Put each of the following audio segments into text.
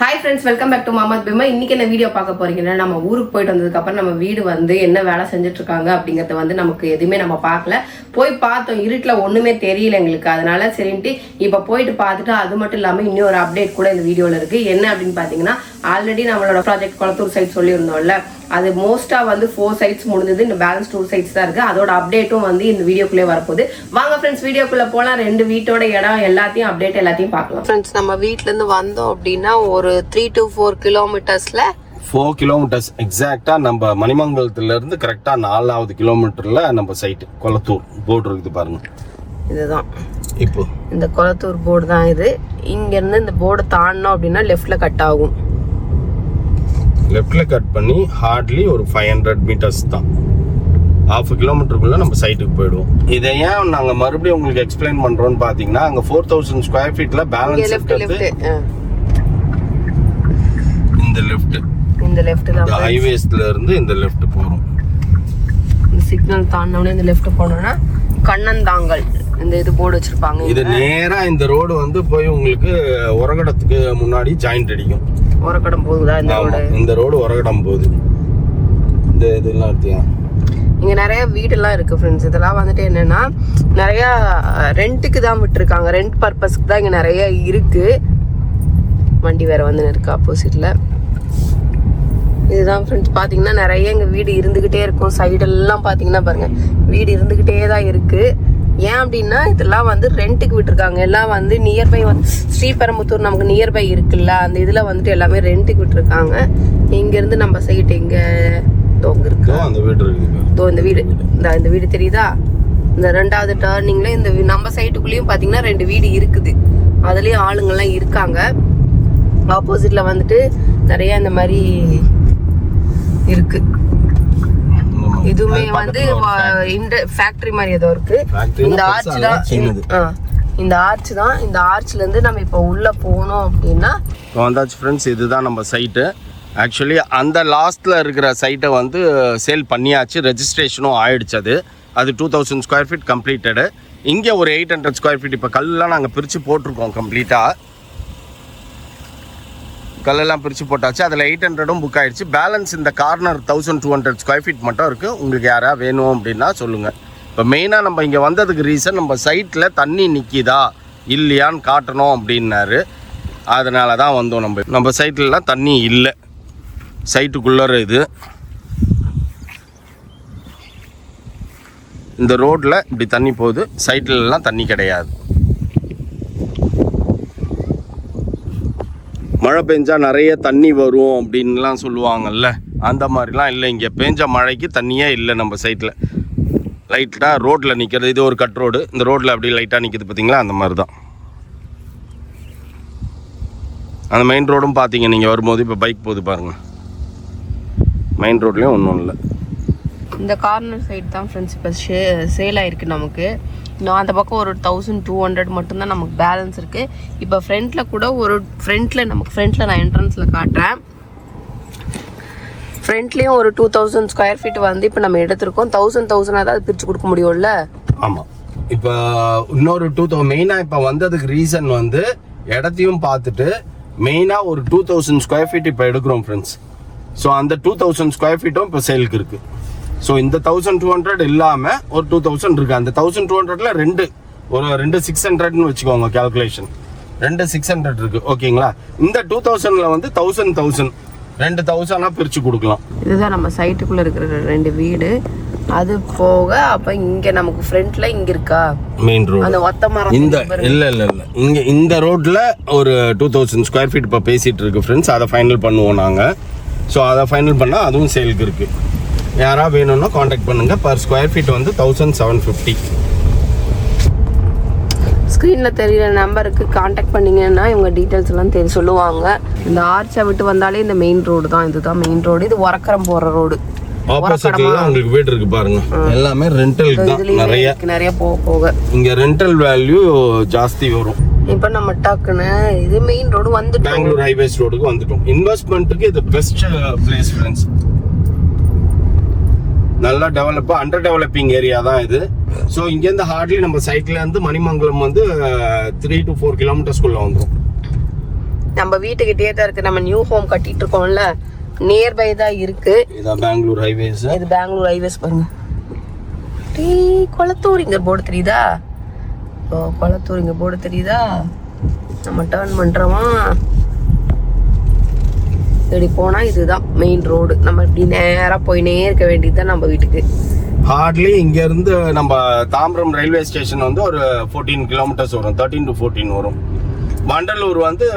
Hi friends, welcome back to மாமா பிமா. இன்னைக்கு என்ன வீடியோ பார்க்க போறீங்கன்னா, நம்ம ஊருக்கு போயிட்டு வந்ததுக்கு அப்புறம் நம்ம வீடு வந்து என்ன வேலை செஞ்சுட்டு இருக்காங்க அப்படிங்கறத வந்து நமக்கு எதுவுமே நம்ம பார்க்கல. போய் பார்த்தோம், இருட்டுல ஒண்ணுமே தெரியல எங்களுக்கு. அதனால சரின்ட்டு இப்ப போயிட்டு பார்த்துட்டு, அது மட்டும் இல்லாம இன்னும் ஒரு அப்டேட் கூட இந்த வீடியோல இருக்கு. என்ன அப்படின்னு பாத்தீங்கன்னா, ஆல்ரெடி நம்மளோட ப்ராஜெக்ட் கொளத்தூர் சைட் சொல்லியிருந்தோம்ல, அது மோஸ்டா வந்து 4 சைட்ஸ் முடிஞ்சது, இந்த பேலன்ஸ் 2 சைட்ஸ் தான் இருக்கு. அதோட அப்டேட்டும் வந்து இந்த வீடியோக்குள்ளே வரப்போகுது. வாங்க ஃப்ரெண்ட்ஸ், வீடியோக்குள்ள போலாம். 2 வீட்டோட இடம் எல்லாத்தையும் அப்டேட் எல்லாத்தையும் பார்க்கலாம். ஃப்ரெண்ட்ஸ், நம்ம வீட்ல இருந்து வந்தோம் அப்படின்னா ஒரு 3 to 4 கிலோமீட்டர்ஸ்ல 4 கிலோமீட்டர்ஸ் எக்ஸாக்டா நம்ம மணிமங்கலத்துல இருந்து கரெக்டா 4வது கிலோமீட்டர்ல நம்ம சைட் கொளத்தூர் போர்டு இருக்குது பாருங்க. இதுதான் இப்போ இந்த கொளத்தூர் போர்டு தான் இது. இங்க இருந்து இந்த போர்டு தாண்டணும் அப்படின்னா லெஃப்ட்ல கட் ஆகும். லெஃப்ட்ல கட் பண்ணி ஹார்ட்லி ஒரு 500 மீட்டர்ஸ் தான், 1/2 கிலோமீட்டருக்குள்ள நம்ம சைட்டுக்கு போயிடுவோம். இதை ஏன் நாங்க மறுபடியும் உங்களுக்கு எக்ஸ்பிளைன் பண்றோம்னு பாத்தீங்கன்னா, அங்க 4000 ஸ்கொயர் ஃபீட்ல பேலன்ஸ் இருக்கிறது இந்த லெஃப்ட் தான். ஹைவேஸ்ல இருந்து இந்த லெஃப்ட் போறோம். இந்த சிக்னல் தாண்டனே இந்த லெஃப்ட் போனோம்னா கண்ணந்தாங்கல் இந்த இது போர்டு வச்சிருப்பாங்க. இது நேரா இந்த ரோடு வந்து போய் உங்களுக்கு உரகடத்துக்கு முன்னாடி ஜாயிண்ட் அடிக்கும். உரகடம் போகுதா இந்த ரோடு? இந்த ரோடு உரகடம் போகுது. இந்த இதெல்லாம் எடுத்தியா, இங்க நிறைய வீடெல்லாம் இருக்கு ஃப்ரெண்ட்ஸ். இதெல்லாம் வந்துட்டு என்னன்னா, நிறைய ரெண்ட்டுக்கு தான் விட்டுருக்காங்க. ரெண்ட் பர்பஸ்க்கு தான் இங்க நிறைய இருக்கு. வண்டி வேற வந்து இருக்கு ஆப்போசிட்ல. இதுதான் ஃப்ரெண்ட்ஸ், பாத்தீங்கன்னா நிறைய இங்க வீடு இருந்துகிட்டே இருக்கும். சைடெல்லாம் பாத்தீங்கன்னா பாருங்க, வீடு இருந்துகிட்டே தான் இருக்கு. ஏன் அப்படின்னா, இதெல்லாம் வந்து ரெண்ட்டுக்கு விட்டுருக்காங்க. எல்லாம் வந்து நியர்பை வந்து ஸ்ரீபெரும்புத்தூர் நமக்கு நியர்பை இருக்குல்ல, அந்த இதுல வந்துட்டு எல்லாமே ரெண்ட்டுக்கு விட்டுருக்காங்க. இங்க இருந்து நம்ம சைட் இங்க இருக்கு, அந்த வீடு இருக்கு. இந்த வீடு, இந்த வீடு தெரியுதா? இந்த 2வது டர்னிங்ல இந்த நம்ம சைட்டுக்குள்ளேயும் பாத்தீங்கன்னா 2 வீடு இருக்குது. அதுலயும் ஆளுங்கெல்லாம் இருக்காங்க. ஆப்போசிட்ல வந்துட்டு நிறைய இந்த மாதிரி இருக்கு. இதுவுமே வந்து இந்த ஃபேக்டரி மாதிரி ஏதோ இருக்கு. இந்த ஆர்ச் தான், இந்த ஆர்ச் தான். இந்த ஆர்ச்ல இருந்து நம்ம இப்ப உள்ள போனோம் அப்படின்னா வந்தாச்சு ஃப்ரெண்ட்ஸ். இதுதான் நம்ம சைட்டு. ஆக்சுவலி அந்த லாஸ்ட்ல இருக்கிற சைட்டை வந்து சேல் பண்ணியாச்சு, ரெஜிஸ்ட்ரேஷனும் ஆயிடுச்சு. அது 2000 ஸ்கொயர் ஃபீட் கம்ப்ளீட்டடு. இங்கே ஒரு 800 ஸ்கொயர் ஃபீட். இப்போ கல்லாம் நாங்கள் பிரித்து போட்டிருக்கோம். கம்ப்ளீட்டாக கல்லெல்லாம் பிரித்து போட்டாச்சு. அதில் 800ம் புக் ஆகிடுச்சு. பேலன்ஸ் இந்த கார்னர் 1200 ஸ்கொயர் ஃபீட் மட்டும் இருக்குது. உங்களுக்கு யாராவது வேணும் அப்படின்னா சொல்லுங்கள். இப்போ மெயினாக நம்ம இங்கே வந்ததுக்கு ரீசன், நம்ம சைட்டில் தண்ணி நிற்கிதா இல்லையான்னு காட்டணும் அப்படின்னாரு. அதனால தான் வந்தோம். நம்ம சைட்லலாம் தண்ணி இல்லை. சைட்டுக்குள்ளே இது இந்த ரோட்டில் இப்படி தண்ணி போகுது. சைட்லலாம் தண்ணி கிடையாது. மழை பெஞ்சா நிறைய தண்ணி வரும் அப்படின்லாம் சொல்லுவாங்கல்ல, அந்த மாதிரிலாம் இல்லை. இங்கே பெஞ்ச மழைக்கு தண்ணியே இல்லை நம்ம சைட்டில். லைட்டாக ரோட்டில் நிற்கிறது. இது ஒரு கட் ரோடு. இந்த ரோட்டில் அப்படி லைட்டாக நிற்கிது பார்த்தீங்களா, அந்த மாதிரி தான். அந்த மெயின் ரோடும் பார்த்தீங்க நீங்கள் வரும்போது, இப்போ பைக் போகுது பாருங்கள். மெயின் ரோட்லேயும் ஒன்றும் இல்லை. இந்த கார்னர் சைடு தான் ஃப்ரெண்ட்ஸ் இப்போ சேல் ஆயிருக்கு நமக்கு. இன்னும் அந்த பக்கம் ஒரு 1200 மட்டும்தான் நமக்கு பேலன்ஸ் இருக்கு. இப்போ ஃப்ரண்ட்ல கூட ஒரு ஃப்ரண்ட்ல நான் என்ட்ரன்ஸ்ல காட்டுறேன். ஃப்ரண்ட்லயும் ஒரு 2000 ஸ்கொயர் ஃபீட் வந்து இப்போ நம்ம எடுத்திருக்கோம். 1000 அதாவது பிரிச்சு கொடுக்க முடியும்ல. ஆமாம். இப்போ இன்னொரு 2000 மெயினாக இப்போ வந்ததுக்கு ரீசன் வந்து, இடத்தையும் பார்த்துட்டு மெயினாக ஒரு 2000 ஸ்கொயர் ஃபீட் இப்போ எடுக்கிறோம் ஃப்ரெண்ட்ஸ். ஸோ அந்த 2000 ஸ்கொயர் ஃபீட்டும் இப்போ சேலுக்கு இருக்குது. ஸோ இந்த 1200 இல்லாமல் ஒரு 2000 இருக்குது. அந்த 1200ல ஒரு 2600ன்னு வச்சுக்கோங்க கேல்குலேஷன். 2600 இருக்குது. ஓகேங்களா? இந்த 2000ல வந்து 1000 2000 பிரித்து கொடுக்கலாம். இதுதான் நம்ம சைட்டுக்குள்ளே இருக்கிற 2 வீடு. அது போக அப்போ இங்கே நமக்கு ஃப்ரண்ட்ல இங்கே இருக்கா மெயின் ரோடு, அந்த ஒத்த மரம். இல்லை இங்கே இந்த ரோட்டில் ஒரு 2000 ஸ்கொயர் ஃபீட் இப்போ பேசிகிட்டு இருக்கு ஃப்ரெண்ட்ஸ். அதை ஃபைனல் பண்ணுவோம் நாங்கள். ஸோ அதை ஃபைனல் பண்ணால் அதுவும் சேலுக்கு இருக்குது. யாராவது வேணும்னா காண்டாக்ட் பண்ணுங்கள். பர் ஸ்கொயர் ஃபீட் வந்து 1750. ஸ்க்ரீனில் தெரிகிற நம்பருக்கு காண்டாக்ட் பண்ணிங்கன்னா இவங்க டீட்டெயில்ஸ் எல்லாம் சொல்லுவாங்க. இந்த ஆர்ச்சை விட்டு வந்தாலே இந்த மெயின் ரோடு தான். இதுதான் மெயின் ரோடு. இது உரக்கரம் போகிற ரோடு. ஆப்போசிட்ல உங்களுக்கு வீடு இருக்கு பாருங்க. எல்லாமே ரெண்டலுக்கு தான். நிறைய போக இங்க ரெண்டல் வேல்யூ ஜாஸ்தி வரும். இப்போ நம்ம டக்குன்னு இது மெயின் ரோடு வந்துட்டோம். பெங்களூர் ஹைவேஸ் ரோடுக்கு வந்துட்டோம். இன்வெஸ்ட்மெண்ட்டுக்கு இது பெஸ்ட் பிளேஸ் ஃப்ரெண்ட்ஸ். நல்லா டெவலப், அண்டர் டெவலப்பிங் ஏரியா தான் இது. ஸோ இங்கேருந்து ஹார்ட்லி நம்ம சைட்ல இருந்து மணிமங்கலம் வந்து 3 to 4 கிலோமீட்டர்ஸ்குள்ள வந்துடும். நம்ம வீட்டுக்கிட்டே தான் இருக்கு. நம்ம நியூ ஹோம் கட்டிட்டு இருக்கோம்ல, நியர்பை தான் இருக்கு. இது பெங்களூர் ஹைவேஸ். இது பெங்களூர் ஹைவேஸ் பாருங்க. கொளத்தூர் இங்க போர்டு தெரியுதா? ஓ, கொளத்தூர் இங்க போர்டு தெரியுதா? நம்ம டர்ன் பண்றோமா, இப்படி போனா இதுதான் மெயின் ரோடு. நம்ம இப்படி நேரா போயினே இருக்க வேண்டியதுதான் நம்ம வீட்டுக்கு. ஹார்ட்லி இங்க இருந்து நம்ம தாம்பரம் ரயில்வே ஸ்டேஷன் வந்து ஒரு 14 கிலோமீட்டர்ஸ் வரும், 13 to 14 வரும். வண்டலூர் வந்து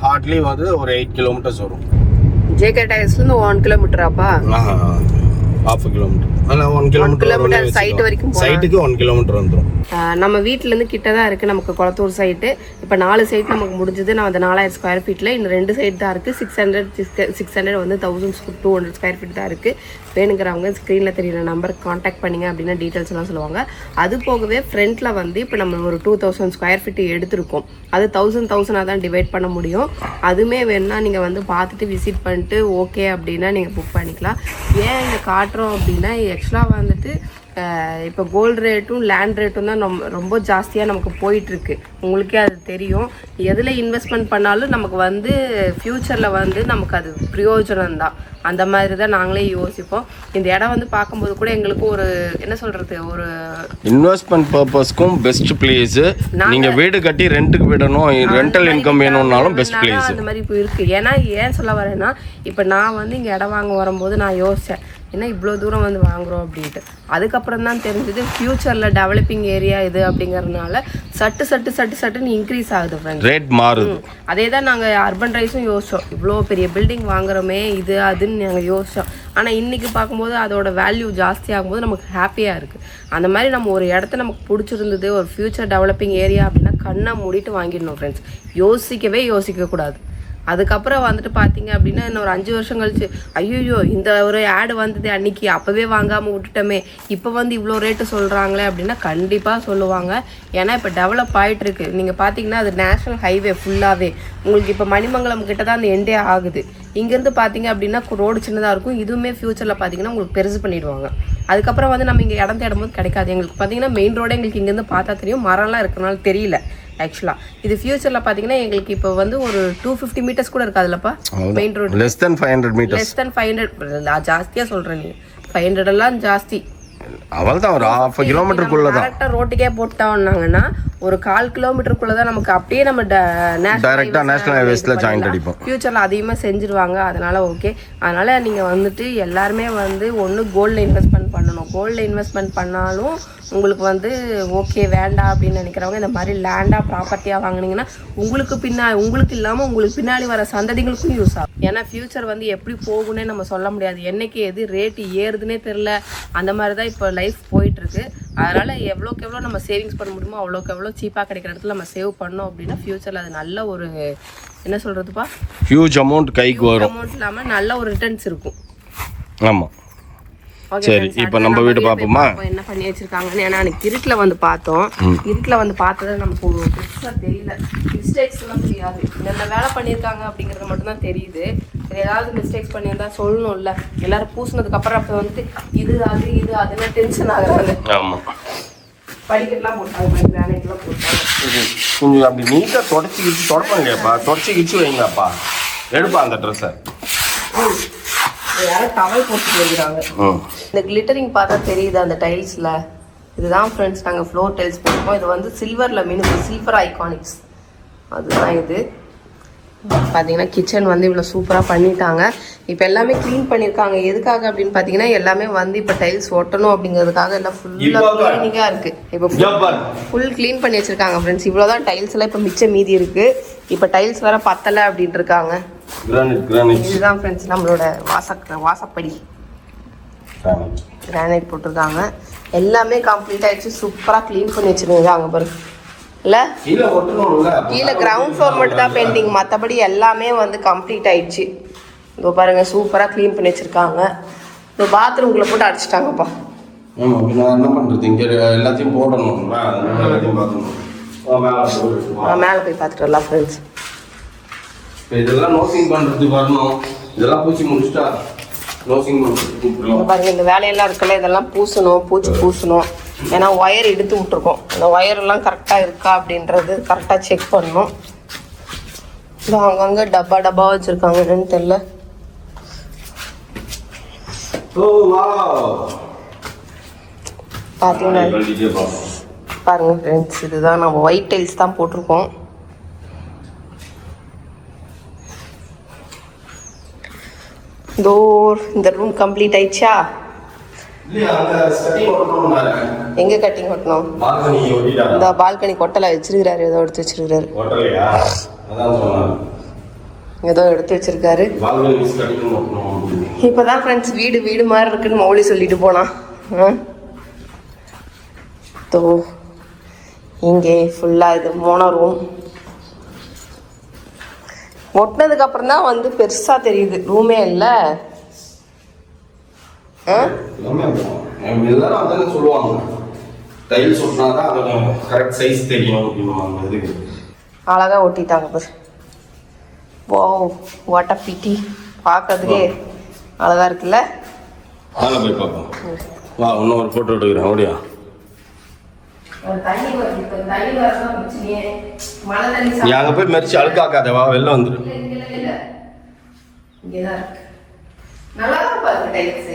ஹார்ட்லி வந்து ஒரு 8 கிலோமீட்டர்ஸ் வரும். ஜேகே டயர்ஸ்ல இருந்து 1 கிலோமீட்டராப்பா? ½ கிலோமீட்டர். ஆனா 1 கிலோமீட்டர் சைட் வரைக்கும், சைட்டுக்கு 1 கிலோமீட்டர் வந்துடும். நம்ம வீட்டுல இருந்து கிட்டதான் இருக்கு நமக்கு கொளத்தூர் சைட்டு. இப்ப 4 சைட் நமக்கு முடிஞ்சது. நான் அந்த 4000 ஸ்கொயர் ஃபீட்ல இன்னும் 2 சைட் தான் இருக்கு. 600 வந்து 1200 ஸ்கொயர் ஃபீட் தான் இருக்கு. வேணுங்கிறவங்க ஸ்க்ரீன்ல தெரியற நம்பருக்கு காண்டாக்ட் பண்ணீங்க அப்படின்னா டீட்டெயில்ஸ் எல்லாம் சொல்லுவாங்க. அது போகவே ஃப்ரண்ட்ல வந்து இப்போ நம்ம ஒரு 2000 ஸ்கொயர் ஃபீட் எடுத்திருக்கோம். அது 1000 தான் டிவைட் பண்ண முடியும். அதுவுமே வேணும்னா நீங்க வந்து பார்த்துட்டு விசிட் பண்ணிட்டு ஓகே அப்படின்னா நீங்க புக் பண்ணிக்கலாம். ஏன் இங்க காட்டுறோம் அப்படின்னா, ஆக்சுவலாக வந்துட்டு இப்போ கோல்டு ரேட்டும் லேண்ட் ரேட்டும் தான் ரொம்ப ஜாஸ்தியாக நமக்கு போயிட்டுருக்கு. உங்களுக்கே அது தெரியும். எதில் இன்வெஸ்ட்மெண்ட் பண்ணாலும் நமக்கு வந்து ஃப்யூச்சரில் வந்து நமக்கு அது பிரயோஜனம் தான். அந்த மாதிரி தான் நாங்களே யோசிப்போம். இந்த இடம் வந்து பார்க்கும்போது கூட எங்களுக்கு ஒரு என்ன சொல்கிறது, ஒரு இன்வெஸ்ட்மெண்ட் பர்பஸ்க்கும் பெஸ்ட் பிளேஸ். நீங்கள் வீடு கட்டி ரெண்ட்டுக்கு விடணும், ரெண்டல் இன்கம் வேணும்னாலும் பெஸ்ட் பிளேஸ். அந்த மாதிரி இப்போ இருக்குது. ஏன்னா ஏன் சொல்ல வரேன்னா, இப்போ நான் வந்து இங்கே இடம் வாங்க வரும்போது நான் யோசித்தேன், ஏன்னா இவ்வளோ தூரம் வந்து வாங்குறோம் அப்படின்ட்டு. அதுக்கப்புறம் தான் தெரிஞ்சது ஃபியூச்சரில் டெவலப்பிங் ஏரியா இது அப்படிங்கிறதுனால சட்டுன்னு இன்க்ரீஸ் ஆகுது ஃப்ரெண்ட், ரேட் மாறுது. அதே தான் நாங்கள் அர்பன் ரைஸும் யோசித்தோம். இவ்வளோ பெரிய பில்டிங் வாங்குறோமே இது அதுன்னு நாங்கள் யோசித்தோம். ஆனால் இன்றைக்கி பார்க்கும்போது அதோட வேல்யூ ஜாஸ்தி ஆகும்போது நமக்கு ஹாப்பியாக இருக்குது. அந்த மாதிரி நம்ம ஒரு இடத்த நமக்கு பிடிச்சிருந்தது, ஒரு ஃபியூச்சர் டெவலப்பிங் ஏரியா அப்படின்னா கண்ணை மூடிட்டு வாங்கிடணும் ஃப்ரெண்ட்ஸ். யோசிக்கக்கூடாது. அதுக்கப்புறம் வந்துட்டு பார்த்தீங்க அப்படின்னா இன்னும் ஒரு 5 வருஷம் கழிச்சு, ஐயோ இந்த ஒரு ஆடு வந்தது அன்னைக்கு, அப்போவே வாங்காமல் விட்டுட்டோமே, இப்போ வந்து இவ்வளோ ரேட்டு சொல்கிறாங்களே அப்படின்னா கண்டிப்பாக சொல்லுவாங்க. ஏன்னா இப்போ டெவலப் ஆகிட்டு இருக்கு. நீங்கள் பார்த்தீங்கன்னா அது நேஷனல் ஹைவே ஃபுல்லாகவே உங்களுக்கு இப்போ மணிமங்கலம் கிட்ட தான் அந்த எண்டே ஆகுது. இங்கேருந்து பார்த்தீங்க அப்படின்னா ரோடு சின்னதாக இருக்கும். இதுவுமே ஃபியூச்சரில் பார்த்தீங்கன்னா உங்களுக்கு பெருசு பண்ணிடுவாங்க. அதுக்கப்புறம் வந்து நம்ம இங்கே இடம் தேடும் போது கிடைக்காது. எங்களுக்கு பார்த்தீங்கன்னா மெயின் ரோடே எங்களுக்கு இங்கேருந்து பார்த்தா தெரியும், மரம்லாம் இருக்கிறனால தெரியல. ஆக்சுவலாக இது ஃபியூச்சரில் பார்த்தீங்கன்னா எங்களுக்கு இப்போ வந்து ஒரு 250 மீட்டர்ஸ் கூட இருக்காதுல்லப்பா main road. Less than 500 metres. Less than 500 ஜாஸ்தியாக சொல்கிறேன். நீ 500 எல்லாம் ஜாஸ்தி. அவள்தான் ஒரு ½ கிலோமீட்டருக்குள்ள தான் கரெக்டாக ரோட்டுக்கே போட்டாங்கன்னா ஒரு 1/4 கிலோமீட்டருக்குள்ள தான் நமக்கு அப்படியே நம்ம டைரக்டா நேஷனல் ஹைவேஸ்ல ஜாயிண்ட் அடிப்போம். ஃபியூச்சரில் அதிகமாக செஞ்சுருவாங்க. அதனால ஓகே. அதனால நீங்கள் வந்துட்டு எல்லாருமே வந்து ஒன்று கோல்டில் இன்வெஸ்ட்மெண்ட் பண்ணணும். கோல்டில் இன்வெஸ்ட்மெண்ட் பண்ணாலும் உங்களுக்கு வந்து ஓகே வேண்டாம் அப்படின்னு நினைக்கிறவங்க இந்த மாதிரி லேண்டாக ப்ராப்பர்ட்டியாக வாங்கினீங்கன்னா உங்களுக்கு இல்லாமல் உங்களுக்கு பின்னாடி வர சந்ததிகளுக்கும் யூஸ் ஆகும். ஏன்னா ஃபியூச்சர் வந்து எப்படி போகுன்னே நம்ம சொல்ல முடியாது. என்னைக்கு எது ரேட்டு ஏறுதுன்னே தெரில. அந்த மாதிரி தான் இப்போ லைஃப் போயிட்டுருக்கு. அதனால் எவ்வளோக்கு எவ்வளோ நம்ம சேவிங்ஸ் பண்ண முடியுமோ அவ்வளோக்கு எவ்வளோ சீப்பாக கிடைக்கிற இடத்துல நம்ம சேவ் பண்ணோம் அப்படின்னா ஃபியூச்சரில் அது நல்ல ஒரு என்ன சொல்கிறதுப்பா, ஹியூஜ் அமௌண்ட் கைக்கு வரும். அமௌண்ட் இல்லாமல் நல்ல ஒரு ரிட்டர்ன்ஸ் இருக்கும். ஆமாம். சரி, இப்போ நம்ம வீடு பார்ப்போமா? என்ன பண்ணி வச்சிருக்காங்கன்னு. ஏன்னா எனக்கு இருட்டில் வந்து பார்த்தோம். இருட்டில் வந்து பார்த்தது நமக்கு பெருசாக தெரியல. மிஸ்டேக்ஸ் எல்லாம் தெரியாது. என்ன வேலை பண்ணியிருக்காங்க அப்படிங்கிறது மட்டும்தான் தெரியுது. ஏதாவது மிஸ்டேக்ஸ் பண்ணியிருந்தா சொல்லணும்ல. எல்லாரும் பூசினதுக்கு அப்புறம் அப்போ வந்துட்டு இது அதுன்னு டென்ஷன் ஆகுறாங்க. ஆமாம். படிக்கட்டுலாம் போட்டாங்க, கிரானைட்லாம் போட்டாங்க. கொஞ்சம் அப்படி நீட்டாக தொடப்பாங்கப்பா, தொடச்சி வைங்கப்பா. எடுப்பா அந்த ட்ரெஸ்ஸை. யாரும் டவல் போட்டு போயிருக்காங்க. இந்த கிளிட்டரிங் பார்த்தா தெரியுது அந்த டைல்ஸ்ல. இதுதான் ஃப்ரெண்ட்ஸ் நாங்கள் ஃப்ளோர் டைல்ஸ் போட்டிருக்கோம். இது வந்து சில்வரில் மினுது, சில்வர் ஐகானிக்ஸ் அதுதான். இது பார்த்தீங்கன்னா கிச்சன் வந்து இவ்வளோ சூப்பராக பண்ணிட்டாங்க. இப்போ எல்லாமே க்ளீன் பண்ணியிருக்காங்க. எதுக்காக அப்படின்னு பார்த்தீங்கன்னா எல்லாமே வந்து இப்போ டைல்ஸ் ஒட்டணும் அப்படிங்கிறதுக்காக எல்லாம் ஃபுல்லாக க்ளீனிங்காக இருக்குது. இப்போ ஃபுல் க்ளீன் பண்ணி வச்சுருக்காங்க ஃப்ரெண்ட்ஸ். இவ்வளோதான் டைல்ஸ் எல்லாம் இப்போ மிச்சம் மீதி இருக்குது. இப்போ டைல்ஸ் வேற பத்தலை அப்படின்ட்டு இருக்காங்க. இதுதான் ஃப்ரெண்ட்ஸ் நம்மளோட வாசப்படி கிரானைட் போட்டிருக்காங்க. எல்லாமே கம்ப்ளீட் ஆயிடுச்சு. சூப்பராக க்ளீன் பண்ணி வச்சுருக்காங்க பாருங்க. இல்லை கீழே கிரவுண்ட் ஃப்ளோர் மட்டும் தான் பெண்டிங், மற்றபடி எல்லாமே வந்து கம்ப்ளீட் ஆயிடுச்சு. இதோ பாருங்க சூப்பராக க்ளீன் பண்ணி வச்சுருக்காங்க. இந்த பாத்ரூம்குள்ளே போட்டு அடிச்சிட்டாங்கப்பா. என்ன பண்ணுறது, இங்கே எல்லாத்தையும் போடணும். மேலே போய் பார்த்துட்டு வரலாம் ஃப்ரெண்ட்ஸ். இதெல்லாம் நோசிங் பண்ணுறது வரணும். இதெல்லாம் பூச்சி முடிச்சுட்டா நோசிங் பண்ணுறது பாருங்க. இந்த வேலையெல்லாம் இருக்குல்ல, இதெல்லாம் பூச்சி பூசணும். ஏன்னா ஒயர் எடுத்து விட்டுருக்கோம். அந்த ஒயர் எல்லாம் கரெக்டாக இருக்கா அப்படின்றது கரெக்டாக செக் பண்ணணும். அங்கங்க டப்பா டப்பா வச்சிருக்காங்க, என்னன்னு தெரியல. பாத்தீங்கன்னா பாருங்க ஃப்ரெண்ட்ஸ், இதுதான் நம்ம ஒயிட் டைல்ஸ் தான் போட்டிருக்கோம். டோர், இந்த ரூம் கம்ப்ளீட் ஆயிடுச்சா? எங்க கட்டிங் ஒட்டணும்? இந்த பால்கனி கொட்டலை வச்சிருக்காரு, ஏதோ எடுத்து வச்சிருக்காரு. ஏதோ எடுத்து வச்சிருக்காரு. இப்பதான் ஃப்ரெண்ட்ஸ் வீடு வீடு மாதிரி இருக்குன்னு மௌலி சொல்லிட்டு போனா. தோ இங்கே ஃபுல்லா இது மோனோ ரூம். ஒட்டினதுக்கு அப்புறம் தான் வந்து பெருசா தெரியுது, ரூமே இல்ல. அழகா ஒட்டிட்டாங்க பாரு. ஓ வாட் அ பிட்டி, பார்க்கிறதுக்கே அழகா இருக்குல்ல. போய் பார்ப்போம். வா, இன்னும் ஒரு போட்டோ எடுக்கிறேன். ஓடியா. நீ அங்க போய் மெரிச்சு அழுக்காக்காத, வா வெளில வந்துரு. நல்லா தான் பாருங்க டைல்ஸ்.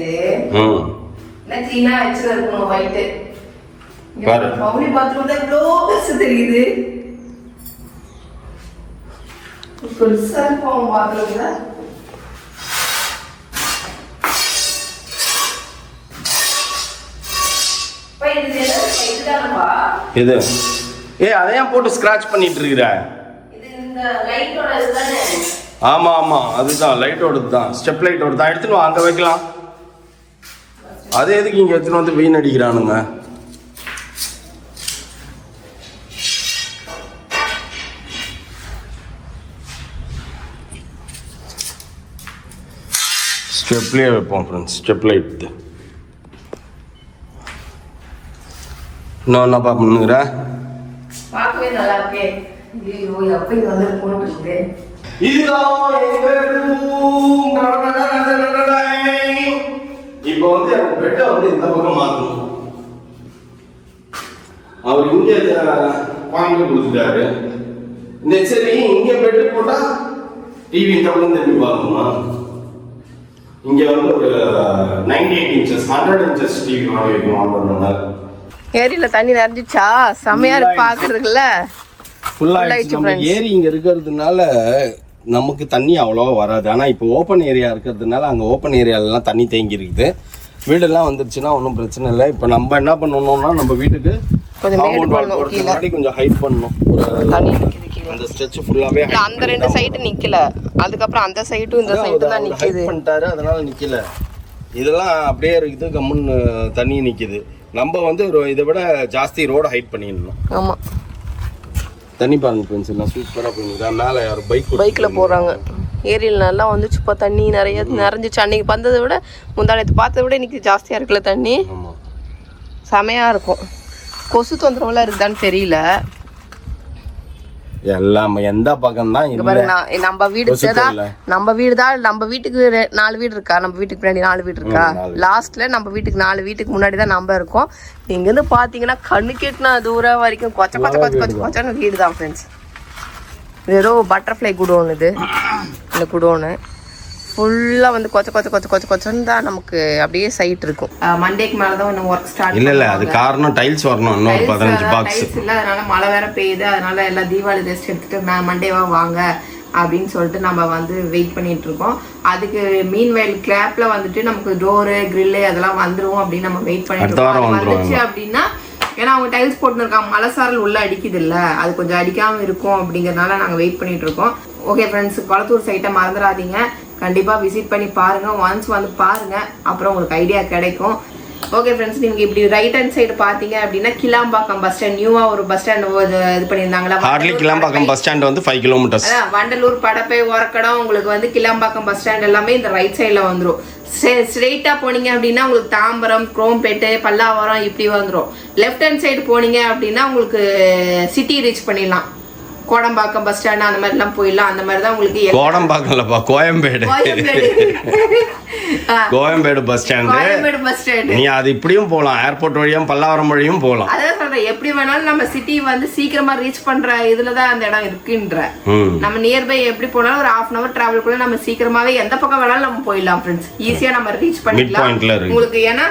என்ன சீனா வச்சிருக்கணும் ஒயிட். பாரு மௌலி பாத்ரூம்ல இவ்வளோ பெருசு தெரியுது. பெருசா இருக்கும் பாத்ரூம்ல. இது அதையும் போட்டு ஸ்கிராட்ச் பண்ணிட்டு இருக்கிற. ஆமா ஆமா, அதுதான் லைட்டோட தான், ஸ்டெப் லைட்டோட தான். எடுத்துட்டு வா, அங்க வைக்கலாம். அது எதுக்கு இங்க எடுத்துட்டு வந்து வீண் அடிக்கிறானுங்க? ஸ்டெப்லேயே வைப்போம் ஃப்ரெண்ட்ஸ், ஸ்டெப் லைட். இன்னும் என்ன பார்க்கணுங்கிற? பார்க்கவே நல்லா இருக்கே. ஐயோ எப்போ இங்க வந்து போட்டுருக்கு. இப்போ வந்து பெட்டை வந்து இந்த பக்கம் மாற்றணும். அவர் இங்க பாயிண்ட் கொடுத்துட்டாரு. இந்த சரி இங்க பெட்டு போட்டா டிவி இந்த பக்கம் திரும்பி பார்க்கணுமா? இங்க வந்து ஒரு 98 inches 100 inches டிவி வாங்கி வைக்கணும். ஆர்டர் ஏரியில தண்ணி நிறைஞ்சிச்சா? செமையா இருக்கு பாக்குறதுக்குள்ள. ஃபுல்லா ஏரி இங்க இருக்கிறதுனால நமக்கு தண்ணி அவ்வளோவா வராது. ஆனால் இப்போ ஓப்பன் ஏரியா இருக்கிறதுனால அங்கே ஓப்பன் ஏரியாலலாம் தண்ணி தேங்கி இருக்குது. வீடெல்லாம் வந்துருச்சுன்னா ஒன்றும் பிரச்சனை இல்லை. இப்போ நம்ம என்ன பண்ணணும்னா, நம்ம வீட்டுக்கு கொஞ்சம் ஹைட் பண்ணணும். அந்த ஸ்ட்ரெச் ஃபுல்லாவே அந்த ரெண்டு சைடு நிக்கல, அதுக்கப்புறம் அந்த சைடும் இந்த சைடும் தான் நிக்குது. பண்ணிட்டாரு, அதனால நிக்கல. இதெல்லாம் அப்படியே இருக்குது, கம்முன்னு தண்ணி நிக்குது. நம்ம வந்து இதை விட ஜாஸ்தி ரோட ஹைட் பண்ணிடணும். ஆமா, தண்ணி பாருங்க ஃப்ரெண்ட்ஸ், எல்லாம் சூப்பராக போயிருந்தா. மேலே யாரும் பைக்கில் போகிறாங்க. ஏரியில் நல்லா வந்துச்சு இப்போ, தண்ணி நிறைய நிறைஞ்சிச்சு. அன்னைக்கு வந்ததை விட முந்தானத்து பார்த்ததை விட இன்னைக்கு ஜாஸ்தியாக இருக்குல்ல தண்ணி. செமையாக இருக்கும். கொசு தொந்தரவுலாம் இருக்குதான்னு தெரியல. எல்லாம் எந்த பக்கம் தான் நம்ம வீடு நம்ம வீடு தான். நம்ம வீட்டுக்கு 4 வீடு இருக்கா, நம்ம வீட்டுக்கு பின்னாடி 4 வீடு இருக்கா. லாஸ்ட்ல நம்ம வீட்டுக்கு 4 வீட்டுக்கு முன்னாடி தான் நம்ம இருக்கோம். இங்க இருந்து பாத்தீங்கன்னா கண்ணு கேட்டுனா தூரம் வரைக்கும் கொச்ச கொச்ச கொச்ச கொச்ச கொச்சான வீடு தான் ஃப்ரெண்ட்ஸ். ஏதோ பட்டர்ஃப்ளை குடோன், இது இந்த குடோனு ஃபுல்லா வந்து கொச்ச கொச்ச கொச்ச கொச்ச கொச்சன்னு தான் நமக்கு அப்படியே சைட் இருக்கும். மண்டேக்கு மேல தான் இன்னும் ஒர்க் ஸ்டார்ட். இல்ல அது காரணம் டைல்ஸ் வரணும். இன்னும் 15 பாக்ஸ் இல்ல, அதனால மழை வேற பெய்யுது. அதனால எல்லாம் தீபாவளி ரெஸ்ட் எடுத்துட்டு மண்டேவா வாங்க அப்படின்னு சொல்லிட்டு நம்ம வந்து வெயிட் பண்ணிட்டு இருக்கோம். அதுக்கு மீன் வயல் கிளாப்ல வந்துட்டு நமக்கு டோரு கிரில்லு அதெல்லாம் வந்துரும் அப்படின்னு நம்ம வெயிட் பண்ணிட்டு இருக்கோம். வந்துச்சு அப்படின்னா, ஏன்னா அவங்க டைல்ஸ் போட்டுன்னு இருக்காங்க, மழை சாரல் உள்ள அடிக்குது இல்ல, அது கொஞ்சம் அடிக்காம இருக்கும் அப்படிங்கறதுனால நாங்க வெயிட் பண்ணிட்டு இருக்கோம். ஓகே ஃப்ரெண்ட்ஸ், கொளத்தூர் சைட்டை மறந்துடாதீங்க, கண்டிப்பா விசிட் பண்ணி பாருங்க. ஒன்ஸ் வந்து பாருங்க, அப்புறம் உங்களுக்கு ஐடியா கிடைக்கும். ஓகே ஃப்ரெண்ட்ஸ், நீங்க இப்படி ரைட் ஹேண்ட் சைடு பாத்தீங்க அப்படின்னா கிளாம்பாக்கம் பஸ் ஸ்டாண்ட், நியூவா ஒரு பஸ் ஸ்டாண்ட் இது பண்ணியிருந்தாங்களா. ஹார்ட்லி கிளாம்பாக்கம் பஸ் ஸ்டாண்ட் வந்து 5 கிலோமீட்டர்ஸ். வண்டலூர், படப்பை, ஒரக்கடம், உங்களுக்கு வந்து கிளாம்பாக்கம் பஸ் ஸ்டாண்ட் எல்லாமே இந்த ரைட் சைட்ல வந்துரும். ஸ்ட்ரெயிட்டா போனீங்க அப்படின்னா உங்களுக்கு தாம்பரம், குரோம்பேட்டு, பல்லாவரம் இப்படி வந்துடும். லெஃப்ட் ஹேண்ட் சைடு போனீங்க அப்படின்னா உங்களுக்கு சிட்டி ரீச் பண்ணிடலாம். கோடம்பாக்கம் பஸ் ஸ்டாண்ட் அந்த மாதிரி எல்லாம் போயிடலாம். அந்த மாதிரி தான் உங்களுக்கு கோடம்பாக்கம் இல்லப்பா, கோயம்பேடு கோயம்பேடு பஸ் ஸ்டாண்டு. நீ அது இப்படியும் போகலாம், ஏர்போர்ட் வழியும் பல்லாவரம் வழியும் போகலாம். அதான் சொல்றேன், எப்படி வேணாலும் நம்ம சிட்டி வந்து சீக்கிரமா ரீச் பண்ற இதுலதான் அந்த இடம் இருக்குன்ற. நம்ம நியர்பை எப்படி போனாலும் ஒரு 1/2 hour டிராவல் கூட நம்ம சீக்கிரமாவே எந்த பக்கம் வேணாலும் நம்ம போயிடலாம் ஃப்ரெண்ட்ஸ். ஈஸியா நம்ம ரீச் பண்ணிடலாம் உங்களுக்கு. ஏன்னா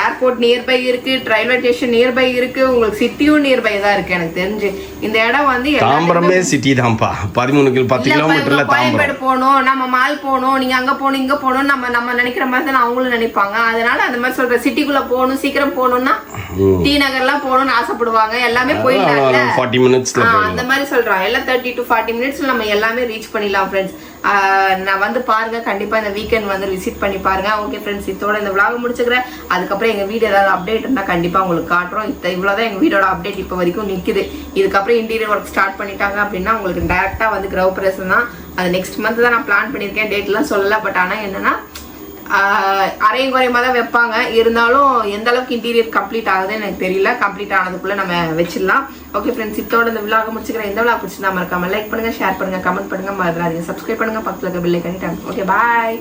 ஏர்போர்ட் நியர்பை இருக்கு, ரயில்வே ஸ்டேஷன் நியர்பை இருக்கு, உங்களுக்கு சிட்டியும் நியர்பை தான் இருக்கு. எனக்கு தெரிஞ்சு இந்த இடம் வந்து தாம்பரமே சிட்டி தான்ப்பா. 10 கிலோமீட்டர்ல கோயம்பேடு போகணும், நம்ம மால் போகணும், நீங்க அங்க போகணும் இங்க போகணும் நம்ம நினைக்கிற மாதிரி தான் அவங்களும் நினைப்பாங்க. அதனால அந்த மாதிரி சொல்ற சிட்டிக்குள்ள போகணும், சீக்கிரம் போகணும்னா டி நகர்லாம் போகணும்னு ஆசைப்படுவாங்க. எல்லாமே போயிடலாம்ல 40 மினிட்ஸ்ல. அந்த மாதிரி சொல்றாங்க. எல்லாம் 30 to 40 மினிட்ஸ்ல நம்ம எல்லாமே ரீச் பண்ணிடலாம் ஃப்ரெண்ட்ஸ். நான் வந்து பாருங்க, கண்டிப்பா இந்த வீக்கெண்ட் வந்து விசிட் பண்ணி பாருங்க. ஓகே ஃப்ரெண்ட்ஸ், இதோட இந்த vlog முடிச்சுக்கிறேன். அதுக்கப்புறம் எங்க வீடு ஏதாவது அப்டேட் இருந்தா கண்டிப்பா உங்களுக்கு காட்டுறோம். இவ்வளவுதான் எங்க வீடோட அப்டேட் இப்ப வரைக்கும் நிக்குது. இதுக்கப்புறம் இன்டீரியர் ஒர்க் ஸ்டார்ட் பண்ணிட்டாங்க அப்படின்னா உங்களுக்கு டைரக்டா வந்து கிரகப்பிரவேசம் தான். அது நெக்ஸ்ட் மந்த் தான் நான் பிளான் பண்ணிருக்கேன். டேட் எல்லாம் சொல்லல. பட் ஆனா என்னன்னா அரையும் குறையமா தான் வைப்பாங்க. இருந்தாலும் எந்த அளவுக்கு இன்டீரியர் கம்ப்ளீட் ஆகுதுன்னு எனக்கு தெரியல. கம்ப்ளீட் ஆனதுக்குள்ள நம்ம வச்சிடலாம். ஓகே ஃப்ரெண்ட்ஸ், இதோட இந்த விலாக முடிச்சுக்கிறேன். இந்த விலாக பிடிச்சிருந்தா மறக்காம லைக் பண்ணுங்க, ஷேர் பண்ணுங்க, கமெண்ட் பண்ணுங்க, மறந்துடாதீங்க, சப்ஸ்கிரைப் பண்ணுங்க, பக்கத்துல இருக்க பெல் ஐகானை டாப். ஓகே, பாய்.